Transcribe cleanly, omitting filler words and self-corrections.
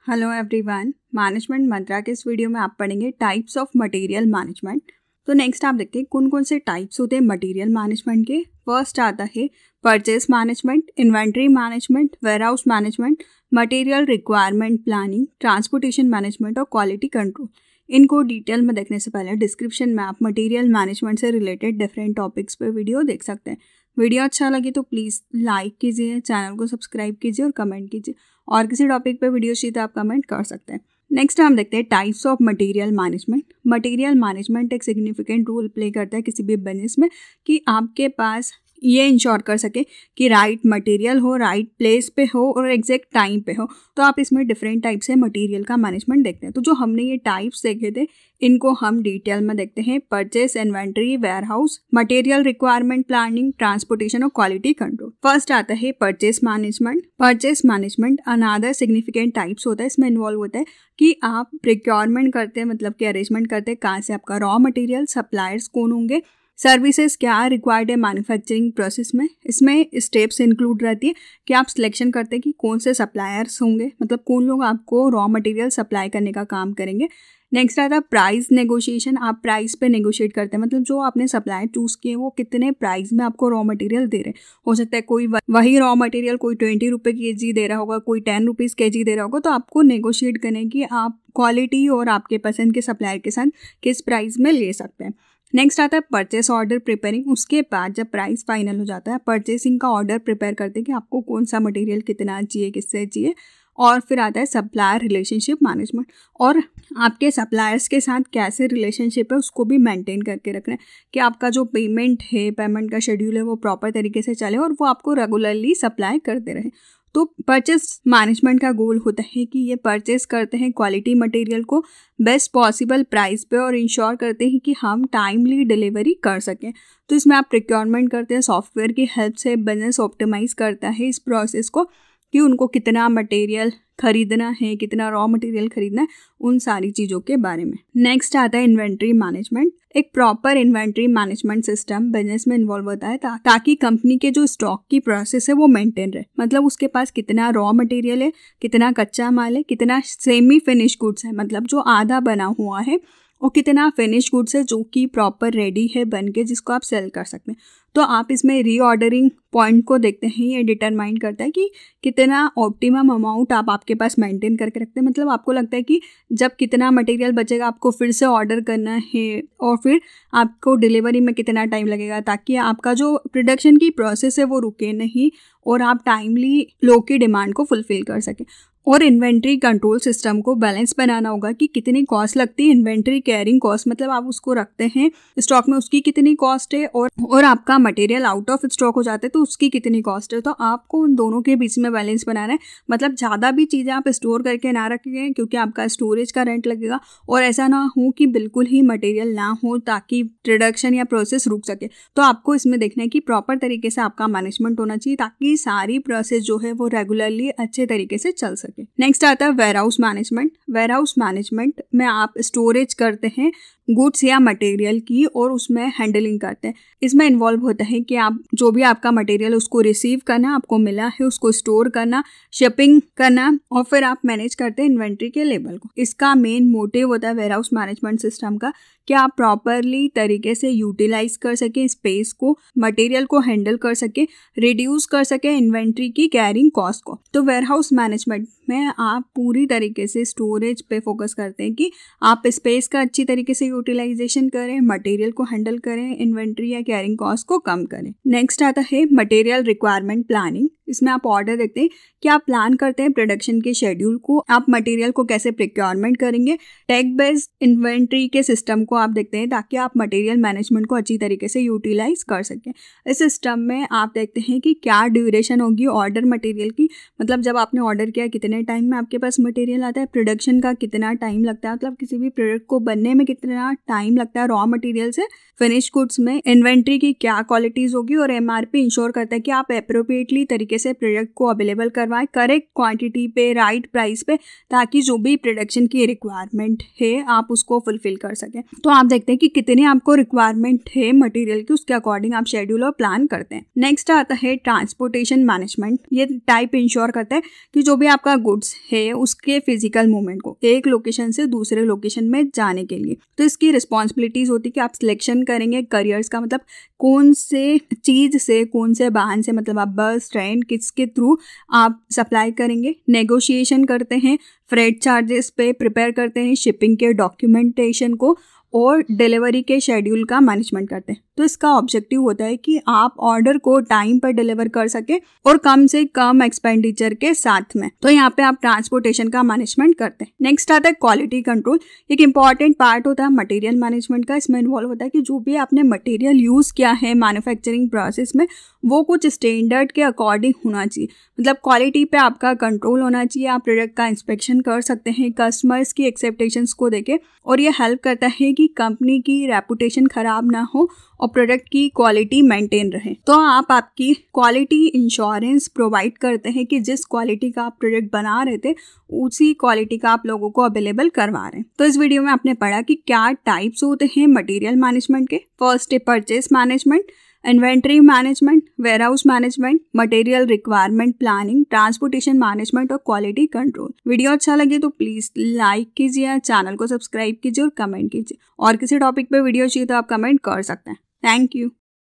Hello everyone, management मंत्रा के इस video में आप पढ़ेंगे टाइप्स ऑफ मटेरियल मैनेजमेंट। तो नेक्स्ट आप देखते हैं कौन कौन से टाइप्स होते हैं मटेरियल मैनेजमेंट के। फर्स्ट आता है purchase management, inventory management, warehouse management, material requirement planning, transportation management और क्वालिटी कंट्रोल। इनको डिटेल में देखने से पहले डिस्क्रिप्शन में आप मटेरियल मैनेजमेंट से रिलेटेड डिफरेंट टॉपिक्स पे वीडियो देख सकते हैं। वीडियो अच्छा लगे तो प्लीज़ लाइक कीजिए, चैनल को सब्सक्राइब कीजिए और कमेंट कीजिए। और किसी टॉपिक पे वीडियो चाहिए तो आप कमेंट कर सकते हैं। नेक्स्ट हम देखते हैं types of material management. Material management एक सिग्निफिकेंट रोल प्ले करता है किसी भी बिजनेस में कि आपके पास ये इंश्योर कर सके कि राइट मटेरियल हो, राइट प्लेस पे हो और एग्जैक्ट टाइम पे हो। तो आप इसमें डिफरेंट टाइप से मटेरियल का मैनेजमेंट देखते हैं। तो जो हमने ये टाइप्स देखे थे इनको हम डिटेल में देखते हैं। Purchase, inventory, warehouse, material requirement planning, transportation और क्वालिटी कंट्रोल। फर्स्ट आता है purchase management. Purchase management another significant types होता है। इसमें इन्वॉल्व होता है कि आप प्रिक्योरमेंट करते हैं, मतलब कि अरेंजमेंट करते हैं कहाँ से आपका रॉ मटेरियल, सप्लायर्स कौन होंगे, सर्विसेज क्या रिक्वायर्ड है मैन्युफैक्चरिंग प्रोसेस में। इसमें स्टेप्स इंक्लूड रहती है कि आप सिलेक्शन करते हैं कि कौन से सप्लायर्स होंगे, मतलब कौन लोग आपको रॉ मटेरियल सप्लाई करने का काम करेंगे। नेक्स्ट आता है प्राइस नेगोशिएशन। आप प्राइस पे नेगोशिएट करते हैं, मतलब जो आपने सप्लायर चूज किए वो कितने प्राइस में आपको रॉ मटेरियल दे रहे हैं। हो सकता है कोई वही रॉ मटेरियल कोई 20 रुपये kg दे रहा होगा, कोई 10 रुपीज़ kg दे रहा होगा। तो आपको नेगोशिएट करें कि आप क्वालिटी और आपके पसंद के सप्लायर के साथ किस प्राइस में ले सकते हैं। नेक्स्ट आता है परचेस ऑर्डर प्रिपेयरिंग। उसके बाद जब प्राइस फाइनल हो जाता है परचेसिंग का ऑर्डर प्रिपेयर करते हैं कि आपको कौन सा मटेरियल कितना चाहिए, किससे चाहिए। और फिर आता है सप्लायर रिलेशनशिप मैनेजमेंट, और आपके सप्लायर्स के साथ कैसे रिलेशनशिप है उसको भी मेंटेन करके रखना है कि आपका जो पेमेंट है, पेमेंट का शेड्यूल है वो प्रॉपर तरीके से चले और वो आपको रेगुलरली सप्लाई करते रहे। तो परचेस मैनेजमेंट का गोल होता है कि ये परचेस करते हैं क्वालिटी मटेरियल को बेस्ट पॉसिबल प्राइस पे और इंश्योर करते हैं कि हम टाइमली डिलीवरी कर सकें। तो इसमें आप प्रिक्योरमेंट करते हैं, सॉफ्टवेयर की हेल्प से बिजनेस ऑप्टिमाइज करता है इस प्रोसेस को कि उनको कितना मटेरियल खरीदना है, कितना रॉ मटेरियल खरीदना है, उन सारी चीज़ों के बारे में। नेक्स्ट आता है इन्वेंट्री मैनेजमेंट। एक proper inventory management system business में इन्वॉल्व होता है ताकि कंपनी के जो स्टॉक की प्रोसेस है वो मेंटेन रहे। मतलब उसके पास कितना रॉ मटेरियल है, कितना कच्चा माल है, कितना सेमी फिनिश गुड्स है, मतलब जो आधा बना हुआ है, और कितना फिनिश गुड्स है जो कि प्रॉपर रेडी है बन के जिसको आप सेल कर सकते हैं। तो आप इसमें रीऑर्डरिंग पॉइंट को देखते हैं। ये डिटरमाइन करता है कि कितना ऑप्टिमम अमाउंट आप आपके पास मेंटेन करके रखते हैं। मतलब आपको लगता है कि जब कितना मटेरियल बचेगा आपको फिर से ऑर्डर करना है और फिर आपको डिलीवरी में कितना टाइम लगेगा, ताकि आपका जो प्रोडक्शन की प्रोसेस है वो रुके नहीं और आप टाइमली लोग की डिमांड को फुलफिल कर सकें। और इन्वेंट्री कंट्रोल सिस्टम को बैलेंस बनाना होगा कि कितनी कॉस्ट लगती है इन्वेंट्री कैरिंग कॉस्ट, मतलब आप उसको रखते हैं स्टॉक में उसकी कितनी कॉस्ट है, और आपका मटेरियल आउट ऑफ स्टॉक हो जाता है तो उसकी कितनी कॉस्ट है। तो आपको उन दोनों के बीच में बैलेंस बनाना है। मतलब ज़्यादा भी चीज़ें आप स्टोर करके ना रखें क्योंकि आपका स्टोरेज का रेंट लगेगा, और ऐसा ना हो कि बिल्कुल ही मटेरियल ना हो ताकि प्रोडक्शन या प्रोसेस रुक सके। तो आपको इसमें देखना है कि प्रॉपर तरीके से आपका मैनेजमेंट होना चाहिए ताकि सारी प्रोसेस जो है वो रेगुलरली अच्छे तरीके से चल सके। नेक्स्ट आता है वेयरहाउस मैनेजमेंट। वेयरहाउस मैनेजमेंट में आप स्टोरेज करते हैं गुड्स या मटेरियल की और उसमें हैंडलिंग करते हैं। इसमें इन्वॉल्व होता है कि आप जो भी आपका मटेरियल उसको रिसीव करना, आपको मिला है उसको स्टोर करना, शिपिंग करना, और फिर आप मैनेज करते हैं इन्वेंट्री के लेवल को। इसका मेन मोटिव होता है वेयरहाउस मैनेजमेंट सिस्टम का कि आप प्रॉपरली तरीके से यूटिलाइज कर सकें स्पेस को, मटेरियल को हैंडल कर सकें, रिड्यूस कर सकें इन्वेंट्री की कैरिंग कॉस्ट को। तो वेयरहाउस मैनेजमेंट में आप पूरी तरीके से स्टोरेज पे फोकस करते हैं कि आप स्पेस का अच्छी तरीके से यूटिलाइजेशन करें, मटेरियल को हैंडल करें, इन्वेंट्री या कैरिंग कॉस्ट को कम करें। नेक्स्ट आता है मटेरियल रिक्वायरमेंट प्लानिंग। इसमें आप ऑर्डर देखते हैं कि आप प्लान करते हैं प्रोडक्शन के शेड्यूल को, आप मटेरियल को कैसे प्रिक्योरमेंट करेंगे। टेक बेस्ड इन्वेंट्री के सिस्टम को आप देखते हैं ताकि आप मटेरियल मैनेजमेंट को अच्छी तरीके से यूटिलाइज कर सकें। इस सिस्टम में आप देखते हैं कि क्या ड्यूरेशन होगी ऑर्डर मटेरियल की, मतलब जब आपने ऑर्डर किया कितने टाइम में आपके पास मटेरियल आता है, प्रोडक्शन का कितना टाइम लगता है, मतलब किसी भी प्रोडक्ट को बनने में कितना टाइम लगता है रॉ मटेरियल से फिनिश गुड्स में, इन्वेंट्री की क्या क्वालिटीज होगी, और एमआरपी इंश्योर करता है कि आप अप्रोप्रिएटली तरीके तरीके से प्रोडक्ट को अवेलेबल करवाएं, करेक्ट क्वांटिटी पे, राइट प्राइस पे, ताकि जो भी प्रोडक्शन की रिक्वायरमेंट है आप उसको फुलफिल कर सकें। तो आप देखते हैं कि कितनी आपको रिक्वायरमेंट है मटेरियल की, उसके अकॉर्डिंग आप शेड्यूल और प्लान करते हैं। नेक्स्ट आता है ट्रांसपोर्टेशन मैनेजमेंट। ये टाइप इंश्योर करता है कि जो भी आपका गुड्स है उसके फिजिकल मूवमेंट को एक लोकेशन से दूसरे लोकेशन में जाने के लिए। तो इसकी रिस्पॉन्सिबिलिटीज होती है कि आप सिलेक्शन करेंगे करियर्स का, मतलब कौन से चीज से, कौन से वाहन से, मतलब आप बस, ट्रेन, किसके थ्रू आप सप्लाई करेंगे। नेगोशिएशन करते हैं फ्रेट चार्जेस पे, प्रिपेयर करते हैं शिपिंग के डॉक्यूमेंटेशन को, और डिलीवरी के शेड्यूल का मैनेजमेंट करते हैं। तो इसका ऑब्जेक्टिव होता है कि आप ऑर्डर को टाइम पर डिलीवर कर सके और कम से कम एक्सपेंडिचर के साथ में। तो यहाँ पे आप ट्रांसपोर्टेशन का मैनेजमेंट करते हैं। नेक्स्ट आता है क्वालिटी कंट्रोल। एक इंपॉर्टेंट पार्ट होता है मटेरियल मैनेजमेंट का। इसमें इन्वॉल्व होता है कि जो भी आपने मटेरियल यूज किया है मैन्युफैक्चरिंग प्रोसेस में, वो कुछ स्टैंडर्ड के अकॉर्डिंग होना चाहिए, मतलब क्वालिटी पे आपका कंट्रोल होना चाहिए। आप प्रोडक्ट का इंस्पेक्शन कर सकते हैं कस्टमर्स की एक्सेप्टेशंस को देके, और ये हेल्प करता है कि कंपनी की रेपुटेशन खराब ना हो और प्रोडक्ट की क्वालिटी मेंटेन रहे। तो आप आपकी क्वालिटी इंश्योरेंस प्रोवाइड करते हैं कि जिस क्वालिटी का आप प्रोडक्ट बना रहे थे उसी क्वालिटी का आप लोगों को अवेलेबल करवा रहे हैं। तो इस वीडियो में आपने पढ़ा कि क्या टाइप्स होते हैं मटेरियल मैनेजमेंट के। फर्स्ट है purchase management, inventory management, warehouse management, material requirement planning, transportation management और क्वालिटी कंट्रोल। वीडियो अच्छा लगे तो प्लीज लाइक कीजिए, चैनल को सब्सक्राइब कीजिए और कमेंट कीजिए। और किसी टॉपिक पे वीडियो चाहिए तो आप कमेंट कर सकते हैं। Thank you.